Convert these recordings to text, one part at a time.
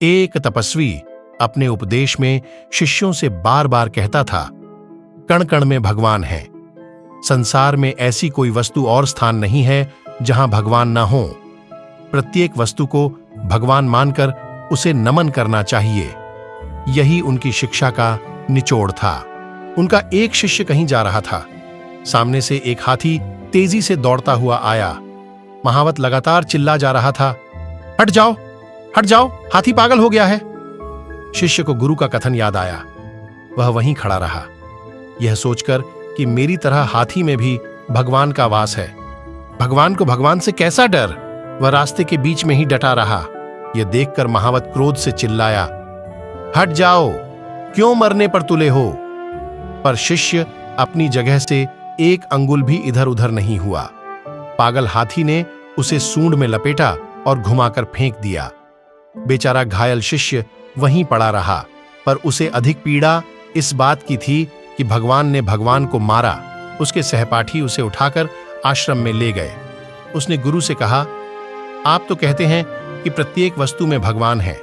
एक तपस्वी अपने उपदेश में शिष्यों से बार बार कहता था, कण कण में भगवान है। संसार में ऐसी कोई वस्तु और स्थान नहीं है जहां भगवान ना हो। प्रत्येक वस्तु को भगवान मानकर उसे नमन करना चाहिए। यही उनकी शिक्षा का निचोड़ था। उनका एक शिष्य कहीं जा रहा था। सामने से एक हाथी तेजी से दौड़ता हुआ आया। महावत लगातार चिल्ला जा रहा था, हट जाओ, हट जाओ, हाथी पागल हो गया है। शिष्य को गुरु का कथन याद आया। वह वहीं खड़ा रहा, यह सोचकर कि मेरी तरह हाथी में भी भगवान का वास है। भगवान को भगवान से कैसा डर? वह रास्ते के बीच में ही डटा रहा। यह देखकर महावत क्रोध से चिल्लाया, हट जाओ, क्यों मरने पर तुले हो? पर शिष्य अपनी जगह से एक अंगुल भी इधर उधर नहीं हुआ। पागल हाथी ने उसे सूंड में लपेटा और घुमाकर फेंक दिया। बेचारा घायल शिष्य वहीं पड़ा रहा, पर उसे अधिक पीड़ा इस बात की थी कि भगवान ने भगवान को मारा। उसके सहपाठी उसे उठाकर आश्रम में ले गए। उसने गुरु से कहा, आप तो कहते हैं कि प्रत्येक वस्तु में भगवान है।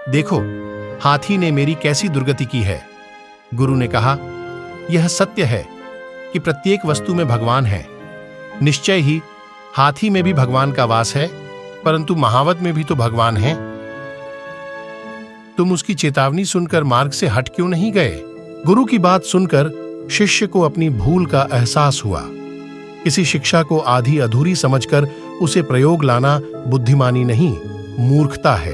देखो, हाथी ने मेरी कैसी दुर्गति की है। गुरु ने कहा, यह सत्य है कि प्रत्येक वस्तु में भगवान है। निश्चय ही हाथी में भी भगवान का वास है, परंतु महावत में भी तो भगवान है। तुम उसकी चेतावनी सुनकर मार्ग से हट क्यों नहीं गए? गुरु की बात सुनकर शिष्य को अपनी भूल का एहसास हुआ। किसी शिक्षा को आधी अधूरी समझकर उसे प्रयोग लाना बुद्धिमानी नहीं, मूर्खता है।